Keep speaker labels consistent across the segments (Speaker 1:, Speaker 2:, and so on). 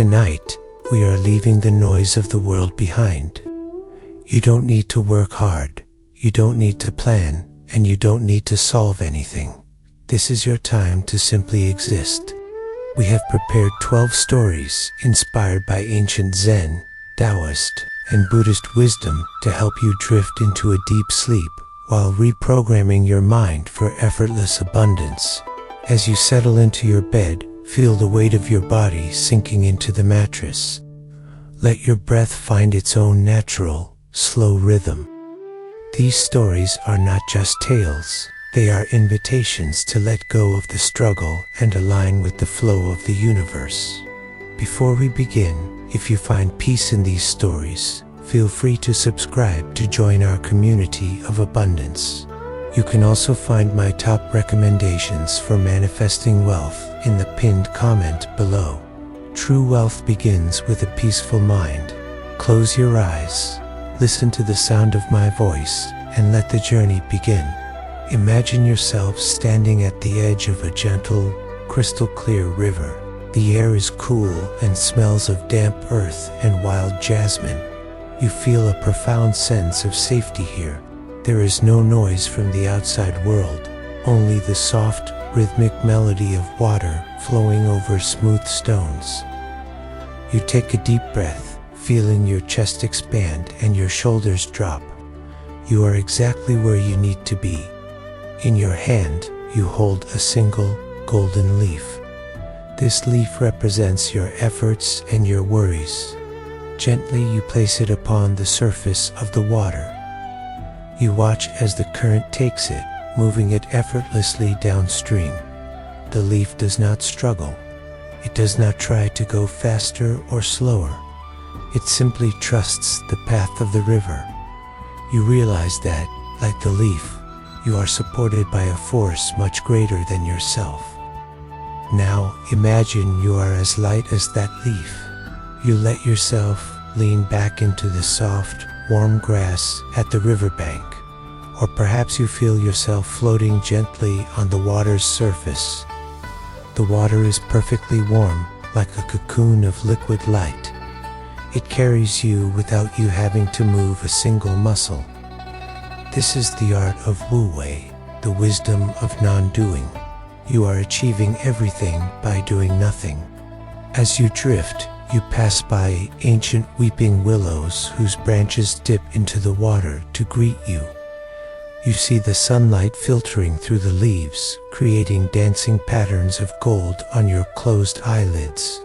Speaker 1: Tonight, we are leaving the noise of the world behind. You don't need to work hard, you don't need to plan, and you don't need to solve anything. This is your time to simply exist. We have prepared 12 stories inspired by ancient Zen, Taoist, and Buddhist wisdom to help you drift into a deep sleep while reprogramming your mind for effortless abundance. As you settle into your bed, feel the weight of your body sinking into the mattress. Let your breath find its own natural, slow rhythm. These stories are not just tales. They are invitations to let go of the struggle and align with the flow of the universe. Before we begin, if you find peace in these stories, feel free to subscribe to join our community of abundance. You can also find my top recommendations for manifesting wealth in the pinned comment below. True wealth begins with a peaceful mind. Close your eyes, listen to the sound of my voice, and let the journey begin. Imagine yourself standing at the edge of a gentle, crystal-clear river. The air is cool and smells of damp earth and wild jasmine. You feel a profound sense of safety here. There is no noise from the outside world, only the soft, rhythmic melody of water flowing over smooth stones. You take a deep breath, feeling your chest expand and your shoulders drop. You are exactly where you need to be. In your hand, you hold a single golden leaf. This leaf represents your efforts and your worries. Gently you place it upon the surface of the water. You watch as the current takes it, moving it effortlessly downstream. The leaf does not struggle. It does not try to go faster or slower. It simply trusts the path of the river. You realize that, like the leaf, you are supported by a force much greater than yourself. Now imagine you are as light as that leaf. You let yourself lean back into the soft, warm grass at the riverbank. Or perhaps you feel yourself floating gently on the water's surface. The water is perfectly warm, like a cocoon of liquid light. It carries you without you having to move a single muscle. This is the art of Wu Wei, the wisdom of non-doing. You are achieving everything by doing nothing. As you drift, you pass by ancient weeping willows whose branches dip into the water to greet you. You see the sunlight filtering through the leaves, creating dancing patterns of gold on your closed eyelids.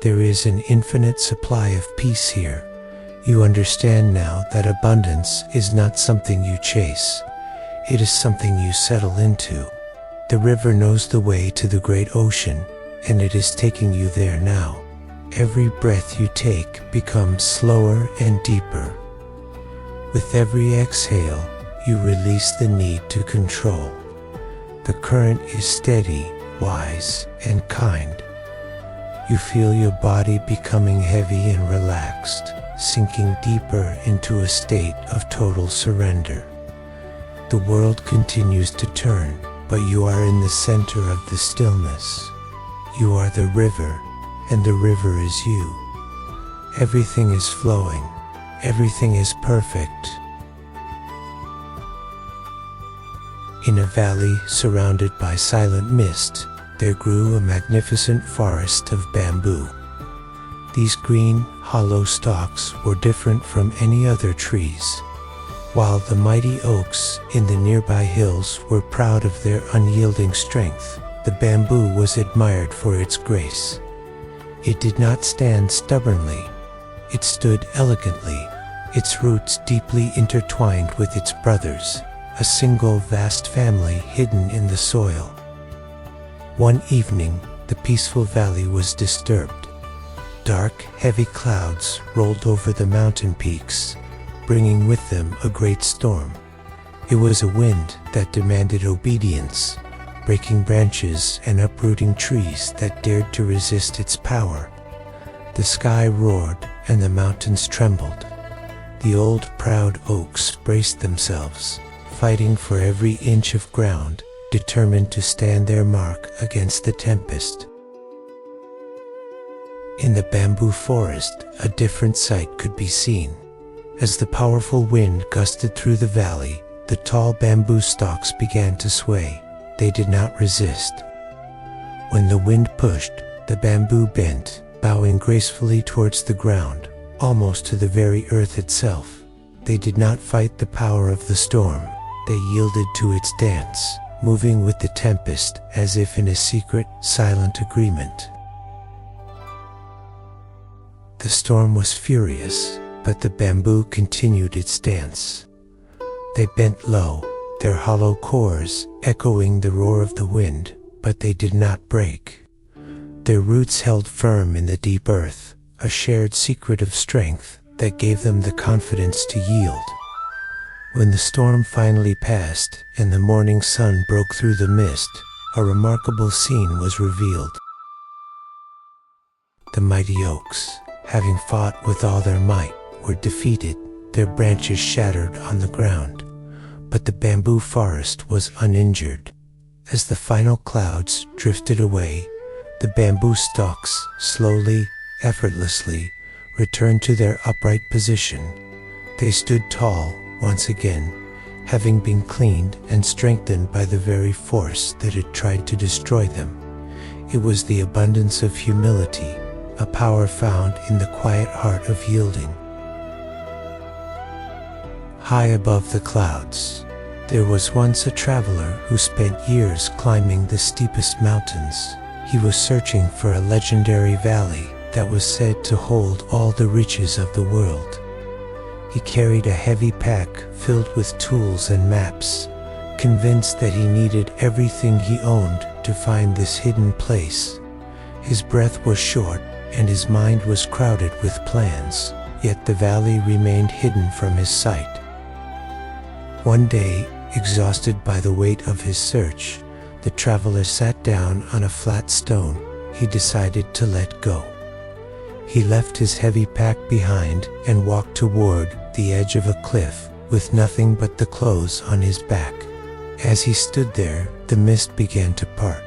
Speaker 1: There is an infinite supply of peace here. You understand now that abundance is not something you chase. It is something you settle into. The river knows the way to the great ocean, and it is taking you there now. Every breath you take becomes slower and deeper. With every exhale, you release the need to control. The current is steady, wise, and kind. You feel your body becoming heavy and relaxed, sinking deeper into a state of total surrender. The world continues to turn, but you are in the center of the stillness. You are the river, and the river is you. Everything is flowing. Everything is perfect. In a valley surrounded by silent mist, there grew a magnificent forest of bamboo. These green, hollow stalks were different from any other trees. While the mighty oaks in the nearby hills were proud of their unyielding strength, the bamboo was admired for its grace. It did not stand stubbornly. It stood elegantly, its roots deeply intertwined with its brothers, a single vast family hidden in the soil. One evening, the peaceful valley was disturbed. Dark, heavy clouds rolled over the mountain peaks, bringing with them a great storm. It was a wind that demanded obedience, breaking branches and uprooting trees that dared to resist its power. The sky roared and the mountains trembled. The old, proud oaks braced themselves, fighting for every inch of ground, determined to stand their mark against the tempest. In the bamboo forest, a different sight could be seen. As the powerful wind gusted through the valley, the tall bamboo stalks began to sway. They did not resist. When the wind pushed, the bamboo bent, bowing gracefully towards the ground, almost to the very earth itself. They did not fight the power of the storm. They yielded to its dance, moving with the tempest as if in a secret, silent agreement. The storm was furious, but the bamboo continued its dance. They bent low, their hollow cores echoing the roar of the wind, but they did not break. Their roots held firm in the deep earth, a shared secret of strength that gave them the confidence to yield. When the storm finally passed and the morning sun broke through the mist, a remarkable scene was revealed. The mighty oaks, having fought with all their might, were defeated, their branches shattered on the ground. But the bamboo forest was uninjured. As the final clouds drifted away, the bamboo stalks slowly, effortlessly, returned to their upright position. They stood tall once again, having been cleaned and strengthened by the very force that had tried to destroy them. It was the abundance of humility, a power found in the quiet heart of yielding. High above the clouds, there was once a traveler who spent years climbing the steepest mountains. He was searching for a legendary valley that was said to hold all the riches of the world. He carried a heavy pack filled with tools and maps, convinced that he needed everything he owned to find this hidden place. His breath was short and his mind was crowded with plans, yet the valley remained hidden from his sight. One day, exhausted by the weight of his search, the traveler sat down on a flat stone. He decided to let go. He left his heavy pack behind and walked toward the edge of a cliff with nothing but the clothes on his back. As he stood there, the mist began to part.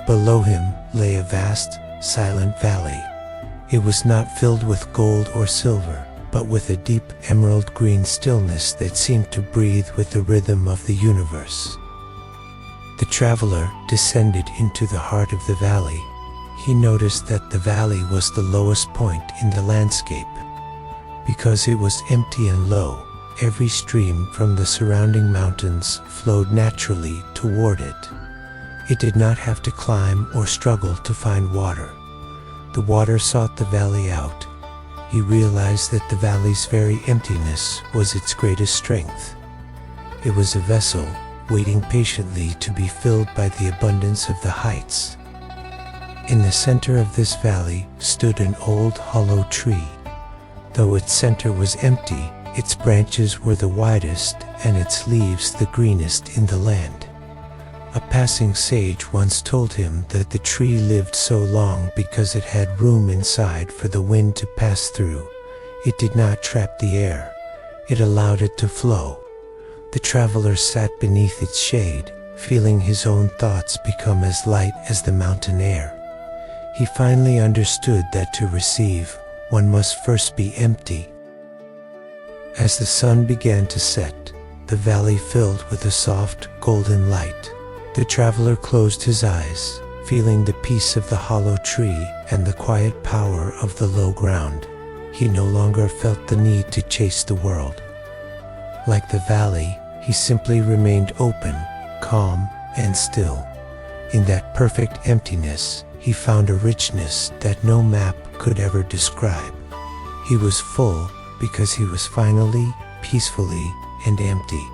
Speaker 1: Below him lay a vast, silent valley. It was not filled with gold or silver, but with a deep emerald green stillness that seemed to breathe with the rhythm of the universe. The traveler descended into the heart of the valley. He noticed that the valley was the lowest point in the landscape. Because it was empty and low, every stream from the surrounding mountains flowed naturally toward it. It did not have to climb or struggle to find water. The water sought the valley out. He realized that the valley's very emptiness was its greatest strength. It was a vessel waiting patiently to be filled by the abundance of the heights. In the center of this valley stood an old hollow tree. Though its center was empty, its branches were the widest and its leaves the greenest in the land. A passing sage once told him that the tree lived so long because it had room inside for the wind to pass through. It did not trap the air. It allowed it to flow. The traveler sat beneath its shade, feeling his own thoughts become as light as the mountain air. He finally understood that to receive, one must first be empty. As the sun began to set, the valley filled with a soft, golden light. The traveler closed his eyes, feeling the peace of the hollow tree and the quiet power of the low ground. He no longer felt the need to chase the world. Like the valley, he simply remained open, calm, and still. In that perfect emptiness, he found a richness that no map could ever describe. He was full because he was finally, peacefully, and empty.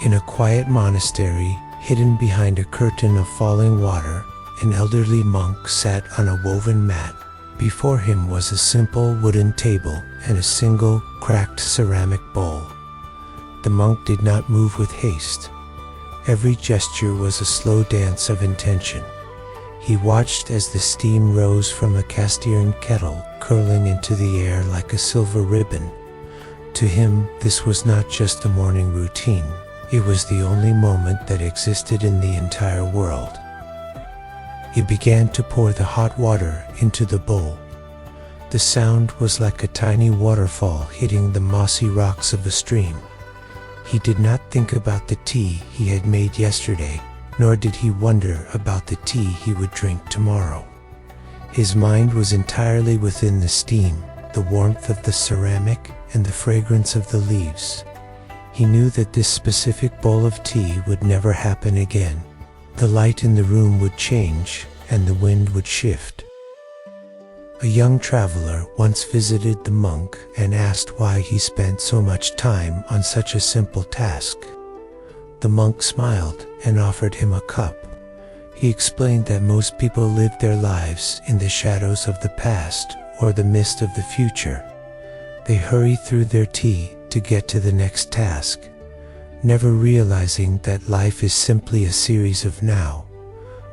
Speaker 1: In a quiet monastery, hidden behind a curtain of falling water, an elderly monk sat on a woven mat. Before him was a simple wooden table and a single cracked ceramic bowl. The monk did not move with haste. Every gesture was a slow dance of intention. He watched as the steam rose from a cast iron kettle, curling into the air like a silver ribbon. To him, this was not just a morning routine. It was the only moment that existed in the entire world. He began to pour the hot water into the bowl. The sound was like a tiny waterfall hitting the mossy rocks of a stream. He did not think about the tea he had made yesterday, nor did he wonder about the tea he would drink tomorrow. His mind was entirely within the steam, the warmth of the ceramic, and the fragrance of the leaves. He knew that this specific bowl of tea would never happen again. The light in the room would change, and the wind would shift. A young traveler once visited the monk and asked why he spent so much time on such a simple task. The monk smiled and offered him a cup. He explained that most people live their lives in the shadows of the past or the mist of the future. They hurry through their tea to get to the next task, never realizing that life is simply a series of now.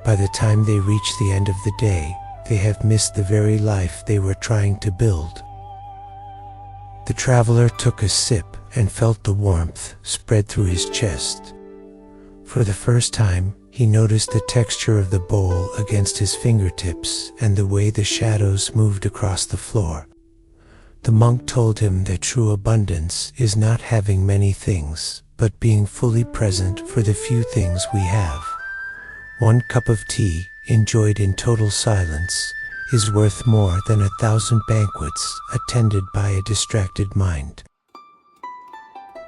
Speaker 1: By the time they reach the end of the day, they have missed the very life they were trying to build. The traveler took a sip and felt the warmth spread through his chest. For the first time, he noticed the texture of the bowl against his fingertips and the way the shadows moved across the floor. The monk told him that true abundance is not having many things, but being fully present for the few things we have. One cup of tea, enjoyed in total silence, is worth more than 1,000 banquets attended by a distracted mind.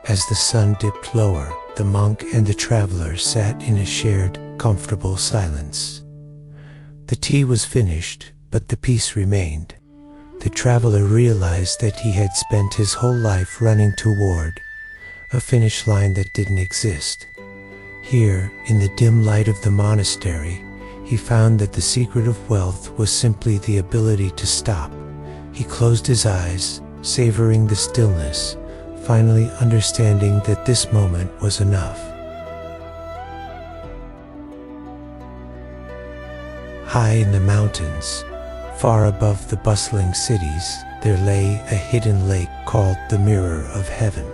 Speaker 1: As the sun dipped lower, the monk and the traveler sat in a shared, comfortable silence. The tea was finished, but the peace remained. The traveler realized that he had spent his whole life running toward a finish line that didn't exist. Here, in the dim light of the monastery, he found that the secret of wealth was simply the ability to stop. He closed his eyes, savoring the stillness, finally understanding that this moment was enough. High in the mountains, far above the bustling cities, there lay a hidden lake called the Mirror of Heaven.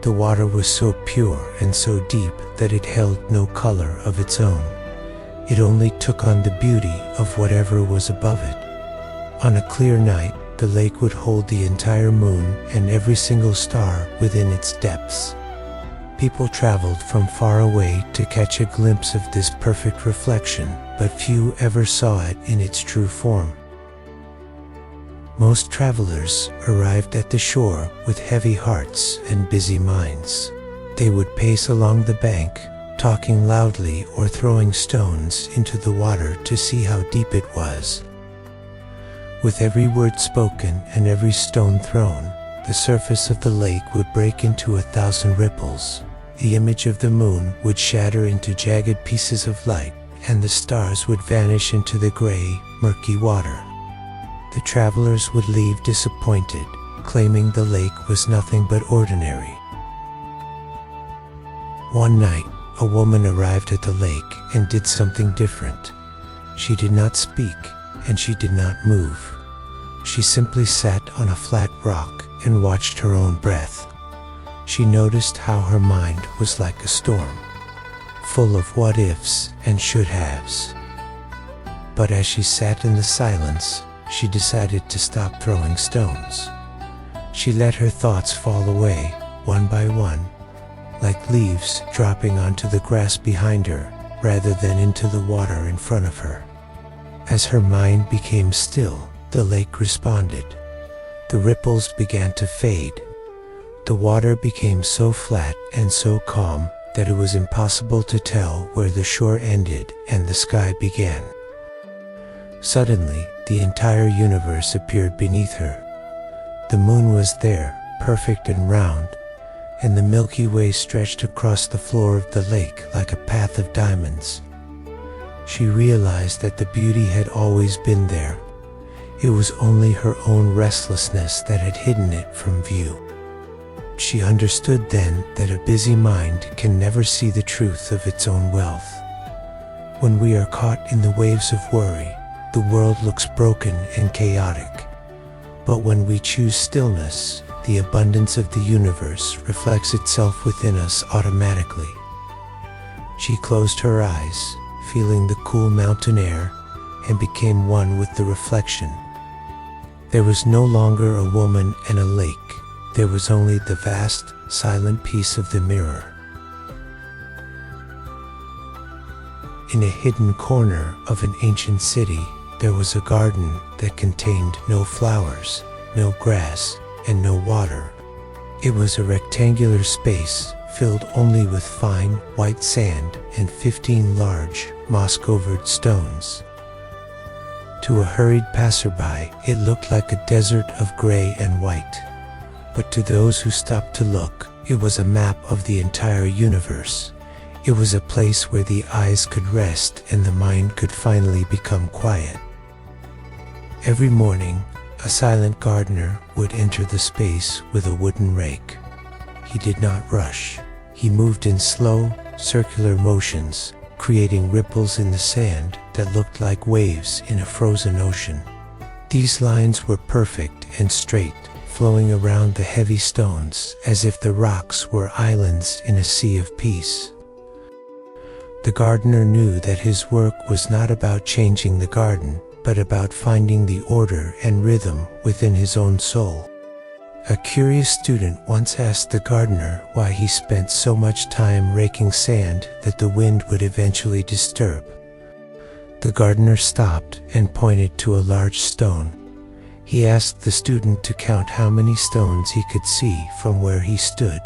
Speaker 1: The water was so pure and so deep that it held no color of its own. It only took on the beauty of whatever was above it. On a clear night, the lake would hold the entire moon and every single star within its depths. People traveled from far away to catch a glimpse of this perfect reflection, but few ever saw it in its true form. Most travelers arrived at the shore with heavy hearts and busy minds. They would pace along the bank, talking loudly or throwing stones into the water to see how deep it was. With every word spoken and every stone thrown, the surface of the lake would break into 1,000 ripples. The image of the moon would shatter into jagged pieces of light, and the stars would vanish into the gray, murky water. The travelers would leave disappointed, claiming the lake was nothing but ordinary. One night, a woman arrived at the lake and did something different. She did not speak, and she did not move. She simply sat on a flat rock and watched her own breath. She noticed how her mind was like a storm, full of what-ifs and should-haves. But as she sat in the silence, she decided to stop throwing stones. She let her thoughts fall away, one by one, like leaves dropping onto the grass behind her, rather than into the water in front of her. As her mind became still, the lake responded. The ripples began to fade. The water became so flat and so calm that it was impossible to tell where the shore ended and the sky began. Suddenly, the entire universe appeared beneath her. The moon was there, perfect and round, and the Milky Way stretched across the floor of the lake like a path of diamonds. She realized that the beauty had always been there. It was only her own restlessness that had hidden it from view. She understood then that a busy mind can never see the truth of its own wealth. When we are caught in the waves of worry, the world looks broken and chaotic. But when we choose stillness, the abundance of the universe reflects itself within us automatically. She closed her eyes, feeling the cool mountain air, and became one with the reflection. There was no longer a woman and a lake. There was only the vast, silent peace of the mirror. In a hidden corner of an ancient city, there was a garden that contained no flowers, no grass, and no water. It was a rectangular space filled only with fine, white sand and 15 large, moss-covered stones. To a hurried passerby, it looked like a desert of gray and white. But to those who stopped to look, it was a map of the entire universe. It was a place where the eyes could rest and the mind could finally become quiet. Every morning, a silent gardener would enter the space with a wooden rake. He did not rush. He moved in slow, circular motions, creating ripples in the sand that looked like waves in a frozen ocean. These lines were perfect and straight, flowing around the heavy stones as if the rocks were islands in a sea of peace. The gardener knew that his work was not about changing the garden, but about finding the order and rhythm within his own soul. A curious student once asked the gardener why he spent so much time raking sand that the wind would eventually disturb. The gardener stopped and pointed to a large stone. He asked the student to count how many stones he could see from where he stood.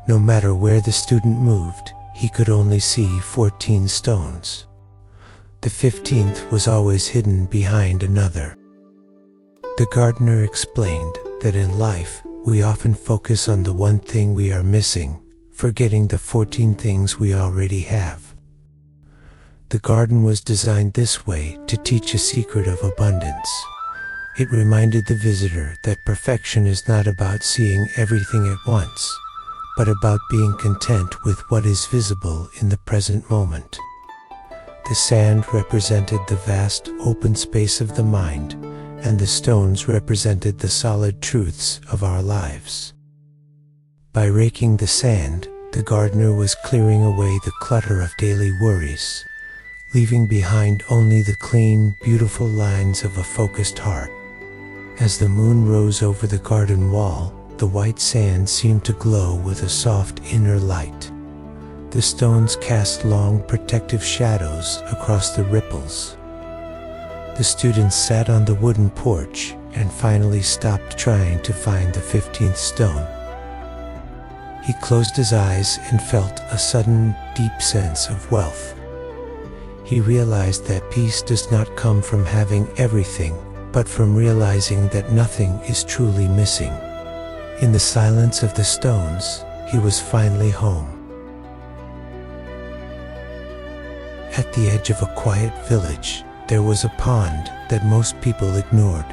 Speaker 1: No matter where the student moved, he could only see 14 stones. The 15th was always hidden behind another. The gardener explained that in life, we often focus on the one thing we are missing, forgetting the 14 things we already have. The garden was designed this way to teach a secret of abundance. It reminded the visitor that perfection is not about seeing everything at once, but about being content with what is visible in the present moment. The sand represented the vast open space of the mind, and the stones represented the solid truths of our lives. By raking the sand, the gardener was clearing away the clutter of daily worries, leaving behind only the clean, beautiful lines of a focused heart. As the moon rose over the garden wall, the white sand seemed to glow with a soft inner light. The stones cast long, protective shadows across the ripples. The students sat on the wooden porch and finally stopped trying to find the 15th stone. He closed his eyes and felt a sudden, deep sense of wealth. He realized that peace does not come from having everything, but from realizing that nothing is truly missing. In the silence of the stones, he was finally home. At the edge of a quiet village, there was a pond that most people ignored.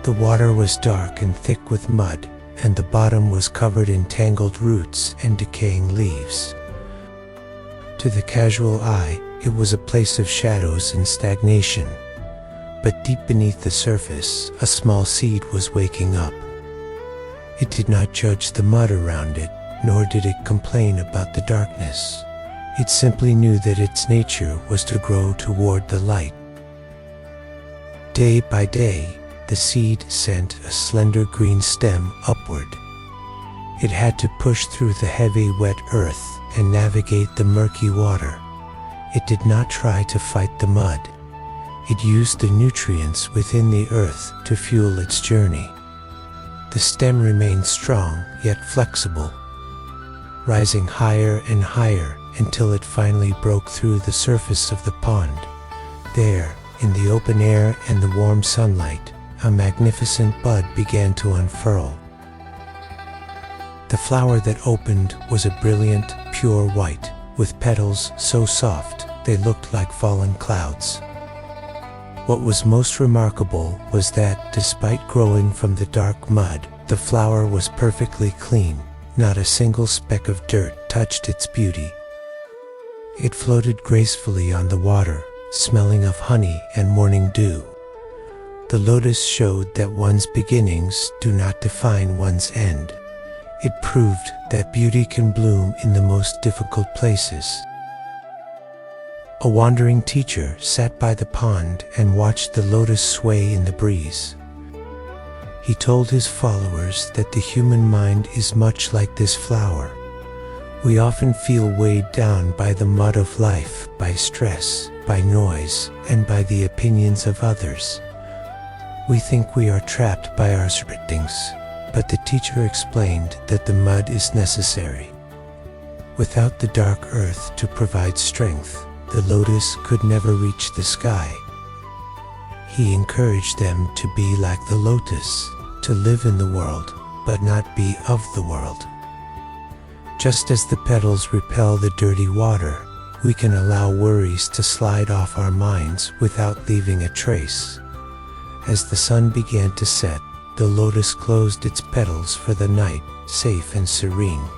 Speaker 1: The water was dark and thick with mud, and the bottom was covered in tangled roots and decaying leaves. To the casual eye, it was a place of shadows and stagnation. But deep beneath the surface, a small seed was waking up. It did not judge the mud around it, nor did it complain about the darkness. It simply knew that its nature was to grow toward the light. Day by day, the seed sent a slender green stem upward. It had to push through the heavy, wet earth and navigate the murky water. It did not try to fight the mud. It used the nutrients within the earth to fuel its journey. The stem remained strong yet flexible, rising higher and higher until it finally broke through the surface of the pond. There, in the open air and the warm sunlight, a magnificent bud began to unfurl. The flower that opened was a brilliant, pure white, with petals so soft they looked like fallen clouds. What was most remarkable was that, despite growing from the dark mud, the flower was perfectly clean. Not a single speck of dirt touched its beauty. It floated gracefully on the water, smelling of honey and morning dew. The lotus showed that one's beginnings do not define one's end. It proved that beauty can bloom in the most difficult places. A wandering teacher sat by the pond and watched the lotus sway in the breeze. He told his followers that the human mind is much like this flower. We often feel weighed down by the mud of life, by stress, by noise, and by the opinions of others. We think we are trapped by our surroundings, but the teacher explained that the mud is necessary. Without the dark earth to provide strength, the lotus could never reach the sky. He encouraged them to be like the lotus, to live in the world, but not be of the world. Just as the petals repel the dirty water, we can allow worries to slide off our minds without leaving a trace. As the sun began to set, the lotus closed its petals for the night, safe and serene.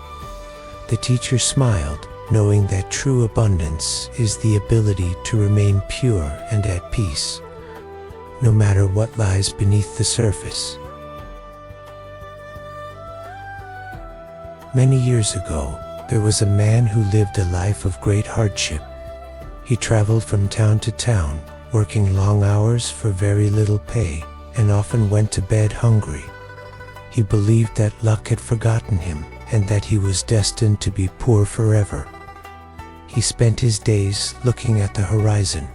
Speaker 1: The teacher smiled, knowing that true abundance is the ability to remain pure and at peace, no matter what lies beneath the surface. Many years ago, there was a man who lived a life of great hardship. He traveled from town to town, working long hours for very little pay, and often went to bed hungry. He believed that luck had forgotten him, and that he was destined to be poor forever. He spent his days looking at the horizon,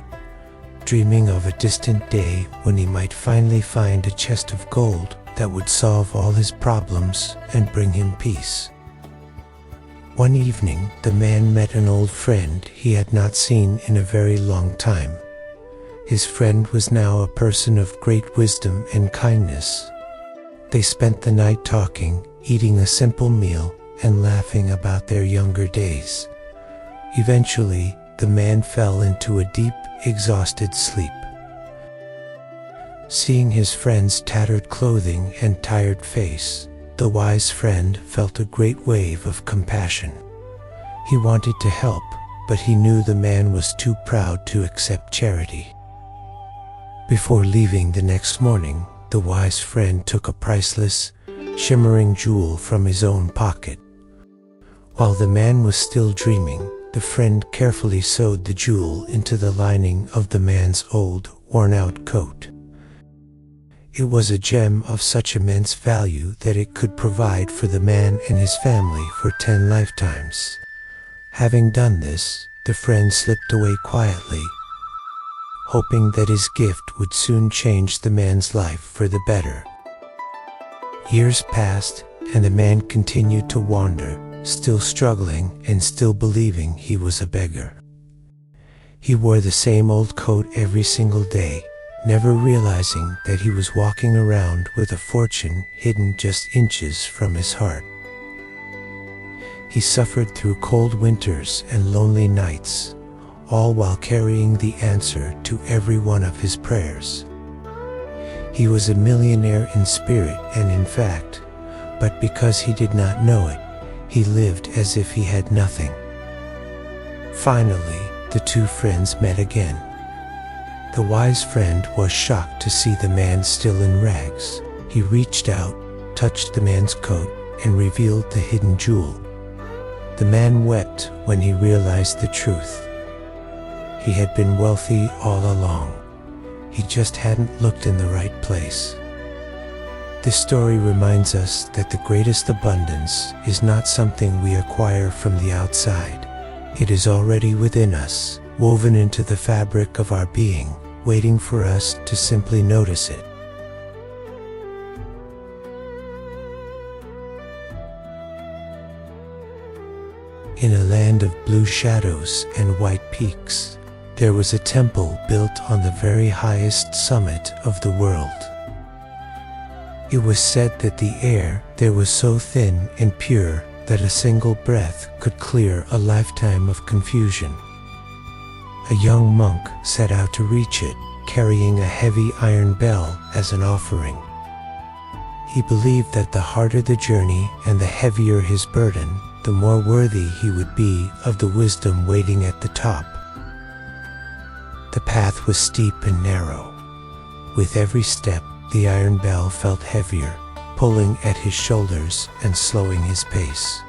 Speaker 1: dreaming of a distant day when he might finally find a chest of gold that would solve all his problems and bring him peace. One evening, the man met an old friend he had not seen in a very long time. His friend was now a person of great wisdom and kindness. They spent the night talking, eating a simple meal, and laughing about their younger days. Eventually, the man fell into a deep, exhausted sleep. Seeing his friend's tattered clothing and tired face, the wise friend felt a great wave of compassion. He wanted to help, but he knew the man was too proud to accept charity. Before leaving the next morning, the wise friend took a priceless, shimmering jewel from his own pocket. While the man was still dreaming, the friend carefully sewed the jewel into the lining of the man's old, worn-out coat. It was a gem of such immense value that it could provide for the man and his family for 10 lifetimes. Having done this, the friend slipped away quietly, hoping that his gift would soon change the man's life for the better. Years passed, and the man continued to wander, still struggling and still believing he was a beggar. He wore the same old coat every single day, never realizing that he was walking around with a fortune hidden just inches from his heart. He suffered through cold winters and lonely nights, all while carrying the answer to every one of his prayers. He was a millionaire in spirit and in fact, but because he did not know it, he lived as if he had nothing. Finally, the two friends met again. The wise friend was shocked to see the man still in rags. He reached out, touched the man's coat, and revealed the hidden jewel. The man wept when he realized the truth. He had been wealthy all along. He just hadn't looked in the right place. This story reminds us that the greatest abundance is not something we acquire from the outside. It is already within us, woven into the fabric of our being, waiting for us to simply notice it. In a land of blue shadows and white peaks, there was a temple built on the very highest summit of the world. It was said that the air there was so thin and pure that a single breath could clear a lifetime of confusion. A young monk set out to reach it, carrying a heavy iron bell as an offering. He believed that the harder the journey and the heavier his burden, the more worthy he would be of the wisdom waiting at the top. The path was steep and narrow. With every step, the iron bell felt heavier, pulling at his shoulders and slowing his pace.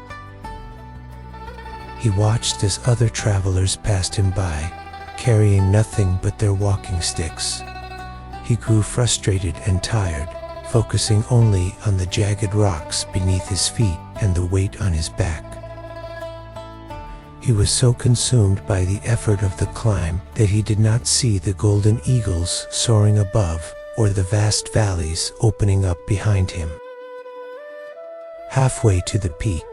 Speaker 1: He watched as other travelers passed him by, carrying nothing but their walking sticks. He grew frustrated and tired, focusing only on the jagged rocks beneath his feet and the weight on his back. He was so consumed by the effort of the climb that he did not see the golden eagles soaring above or the vast valleys opening up behind him. Halfway to the peak,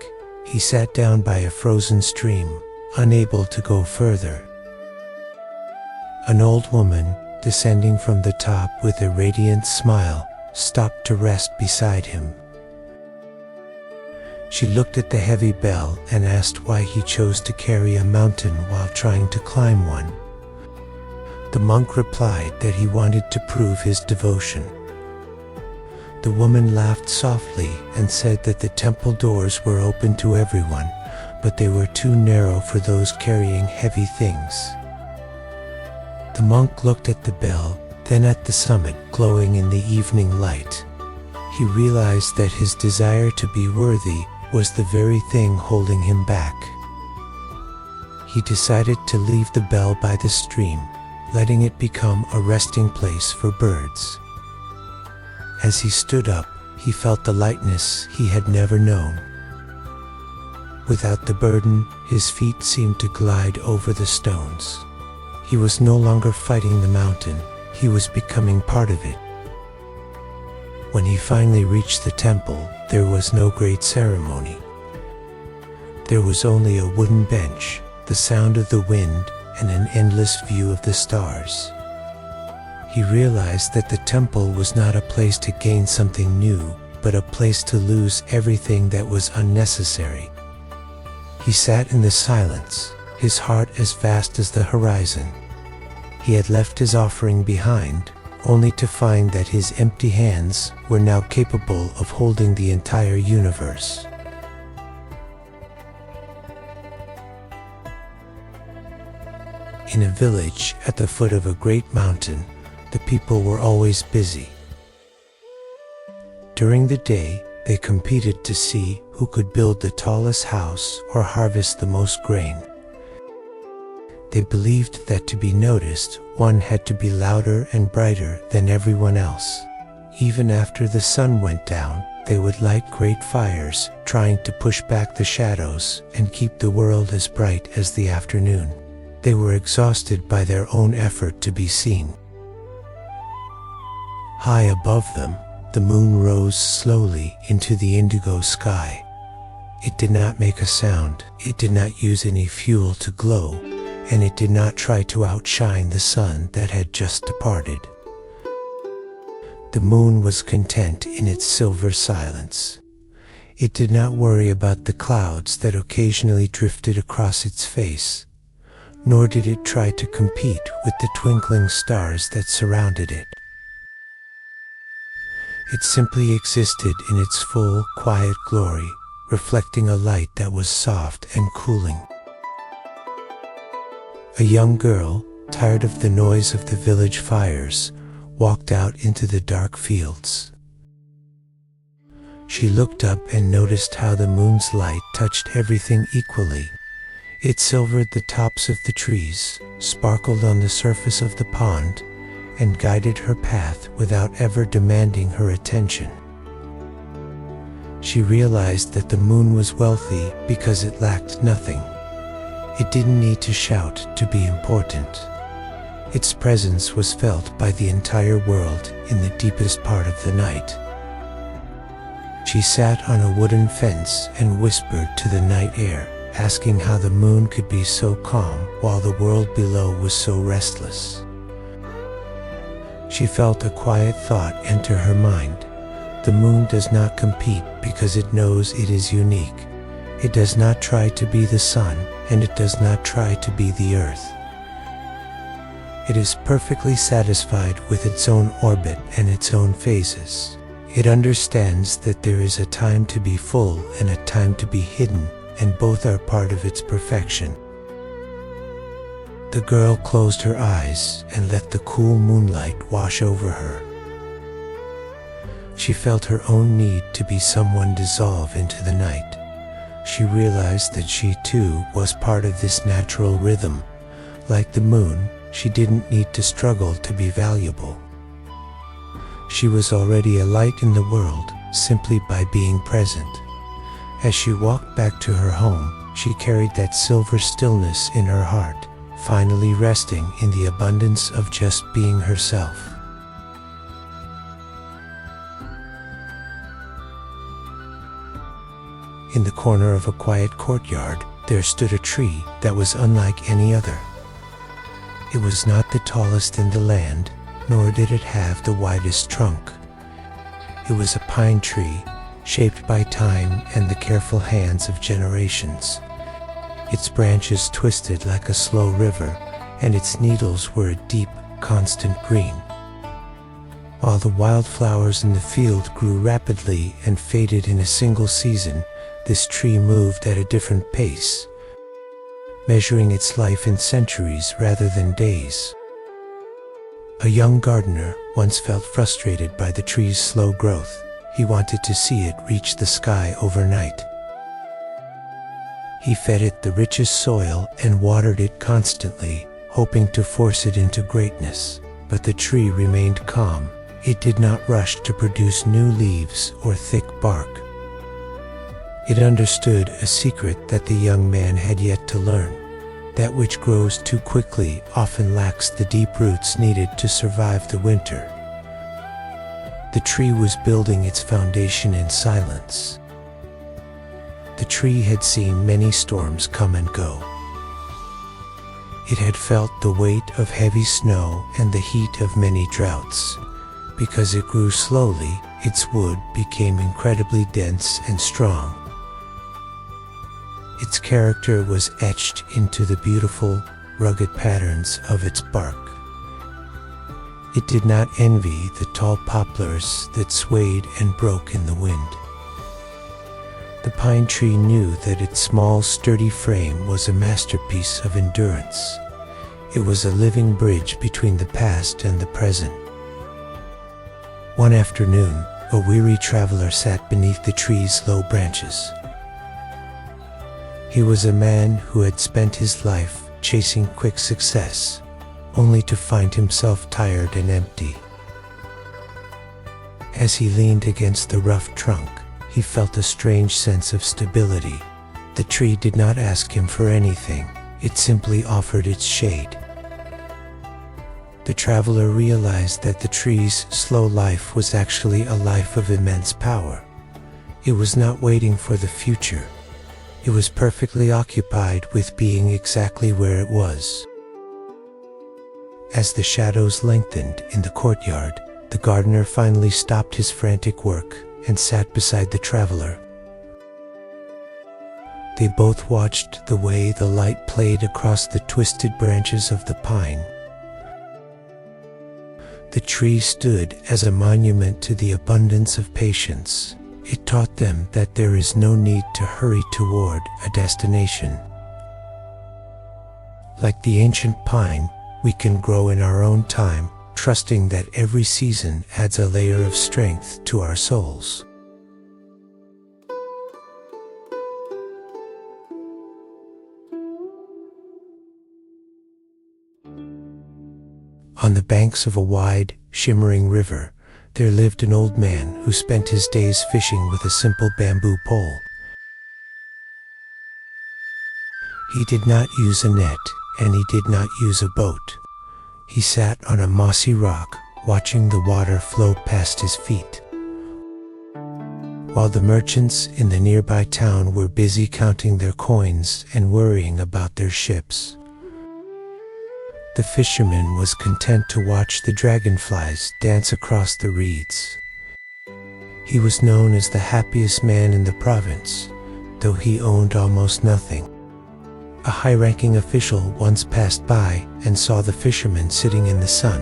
Speaker 1: he sat down by a frozen stream, unable to go further. An old woman, descending from the top with a radiant smile, stopped to rest beside him. She looked at the heavy bell and asked why he chose to carry a mountain while trying to climb one. The monk replied that he wanted to prove his devotion. The woman laughed softly and said that the temple doors were open to everyone, but they were too narrow for those carrying heavy things. The monk looked at the bell, then at the summit glowing in the evening light. He realized that his desire to be worthy was the very thing holding him back. He decided to leave the bell by the stream, letting it become a resting place for birds. As he stood up, he felt the lightness he had never known. Without the burden, his feet seemed to glide over the stones. He was no longer fighting the mountain, he was becoming part of it. When he finally reached the temple, there was no great ceremony. There was only a wooden bench, the sound of the wind, and an endless view of the stars. He realized that the temple was not a place to gain something new, but a place to lose everything that was unnecessary. He sat in the silence, his heart as vast as the horizon. He had left his offering behind, only to find that his empty hands were now capable of holding the entire universe. In a village at the foot of a great mountain, the people were always busy. During the day, they competed to see who could build the tallest house or harvest the most grain. They believed that to be noticed, one had to be louder and brighter than everyone else. Even after the sun went down, they would light great fires, trying to push back the shadows and keep the world as bright as the afternoon. They were exhausted by their own effort to be seen. High above them, the moon rose slowly into the indigo sky. It did not make a sound, it did not use any fuel to glow, and it did not try to outshine the sun that had just departed. The moon was content in its silver silence. It did not worry about the clouds that occasionally drifted across its face, nor did it try to compete with the twinkling stars that surrounded it. It simply existed in its full, quiet glory, reflecting a light that was soft and cooling. A young girl, tired of the noise of the village fires, walked out into the dark fields. She looked up and noticed how the moon's light touched everything equally. It silvered the tops of the trees, sparkled on the surface of the pond, and guided her path without ever demanding her attention. She realized that the moon was wealthy because it lacked nothing. It didn't need to shout to be important. Its presence was felt by the entire world in the deepest part of the night. She sat on a wooden fence and whispered to the night air, asking how the moon could be so calm while the world below was so restless. She felt a quiet thought enter her mind. The moon does not compete because it knows it is unique. It does not try to be the sun, and it does not try to be the earth. It is perfectly satisfied with its own orbit and its own phases. It understands that there is a time to be full and a time to be hidden, and both are part of its perfection. The girl closed her eyes and let the cool moonlight wash over her. She felt her own need to be someone dissolve into the night. She realized that she too was part of this natural rhythm. Like the moon, She didn't need to struggle to be valuable. She was already a light in the world, simply by being present. As she walked back to her home, she carried that silver stillness in her heart, finally resting in the abundance of just being herself. In the corner of a quiet courtyard, there stood a tree that was unlike any other. It was not the tallest in the land, nor did it have the widest trunk. It was a pine tree, shaped by time and the careful hands of generations. Its branches twisted like a slow river, and its needles were a deep, constant green. While the wildflowers in the field grew rapidly and faded in a single season, this tree moved at a different pace, measuring its life in centuries rather than days. A young gardener once felt frustrated by the tree's slow growth. He wanted to see it reach the sky overnight. He fed it the richest soil and watered it constantly, hoping to force it into greatness. But the tree remained calm. It did not rush to produce new leaves or thick bark. It understood a secret that the young man had yet to learn. That which grows too quickly often lacks the deep roots needed to survive the winter. The tree was building its foundation in silence. The tree had seen many storms come and go. It had felt the weight of heavy snow and the heat of many droughts. Because it grew slowly, its wood became incredibly dense and strong. Its character was etched into the beautiful, rugged patterns of its bark. It did not envy the tall poplars that swayed and broke in the wind. The pine tree knew that its small, sturdy frame was a masterpiece of endurance. It was a living bridge between the past and the present. One afternoon, a weary traveler sat beneath the tree's low branches. He was a man who had spent his life chasing quick success, only to find himself tired and empty. As he leaned against the rough trunk, he felt a strange sense of stability. The tree did not ask him for anything, it simply offered its shade. The traveler realized that the tree's slow life was actually a life of immense power. It was not waiting for the future. It was perfectly occupied with being exactly where it was. As the shadows lengthened in the courtyard, the gardener finally stopped his frantic work and sat beside the traveler. They both watched the way the light played across the twisted branches of the pine. The tree stood as a monument to the abundance of patience. It taught them that there is no need to hurry toward a destination. Like the ancient pine, we can grow in our own time, trusting that every season adds a layer of strength to our souls. On the banks of a wide, shimmering river, there lived an old man who spent his days fishing with a simple bamboo pole. He did not use a net, and he did not use a boat. He sat on a mossy rock, watching the water flow past his feet. While the merchants in the nearby town were busy counting their coins and worrying about their ships, the fisherman was content to watch the dragonflies dance across the reeds. He was known as the happiest man in the province, though he owned almost nothing. A high-ranking official once passed by and saw the fisherman sitting in the sun.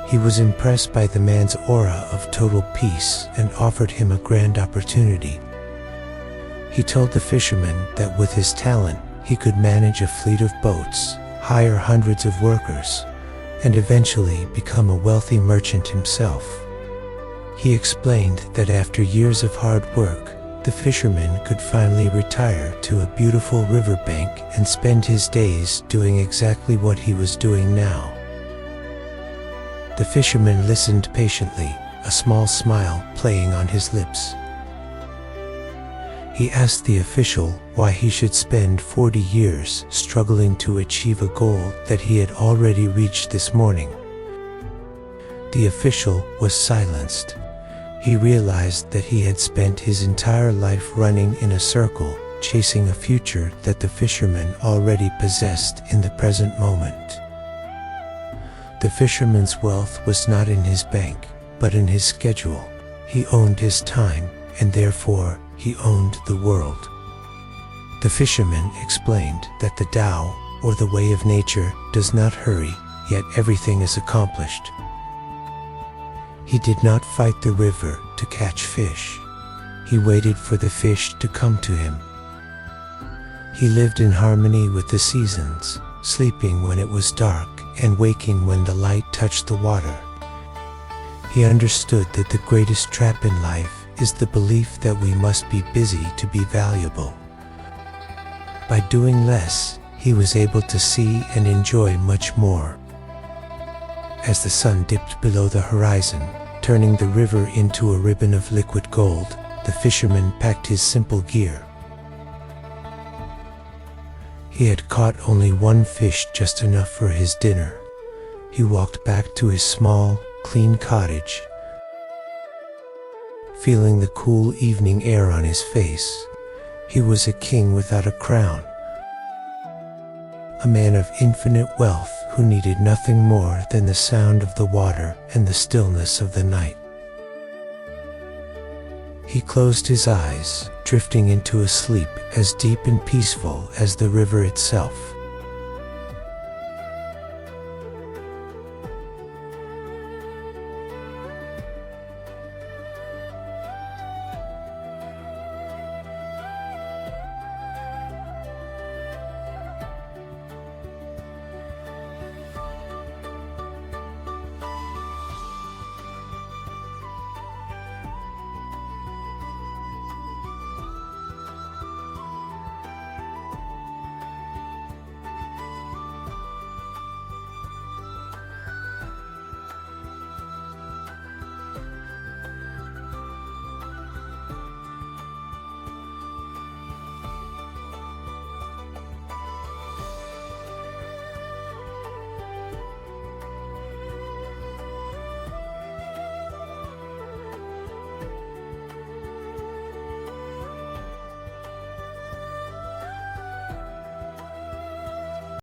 Speaker 1: He was impressed by the man's aura of total peace and offered him a grand opportunity. He told the fisherman that with his talent, he could manage a fleet of boats, hire hundreds of workers, and eventually become a wealthy merchant himself. He explained that after years of hard work, the fisherman could finally retire to a beautiful riverbank and spend his days doing exactly what he was doing now. The fisherman listened patiently, a small smile playing on his lips. He asked the official why he should spend 40 years struggling to achieve a goal that he had already reached this morning. The official was silenced. He realized that he had spent his entire life running in a circle, chasing a future that the fisherman already possessed in the present moment. The fisherman's wealth was not in his bank, but in his schedule. He owned his time, and therefore he owned the world. The fisherman explained that the Tao, or the way of nature, does not hurry, yet everything is accomplished. He did not fight the river to catch fish. He waited for the fish to come to him. He lived in harmony with the seasons, sleeping when it was dark and waking when the light touched the water. He understood that the greatest trap in life is the belief that we must be busy to be valuable. By doing less, he was able to see and enjoy much more. As the sun dipped below the horizon, turning the river into a ribbon of liquid gold, the fisherman packed his simple gear. He had caught only one fish, just enough for his dinner. He walked back to his small, clean cottage, feeling the cool evening air on his face. He was a king without a crown, a man of infinite wealth who needed nothing more than the sound of the water and the stillness of the night. He closed his eyes, drifting into a sleep as deep and peaceful as the river itself.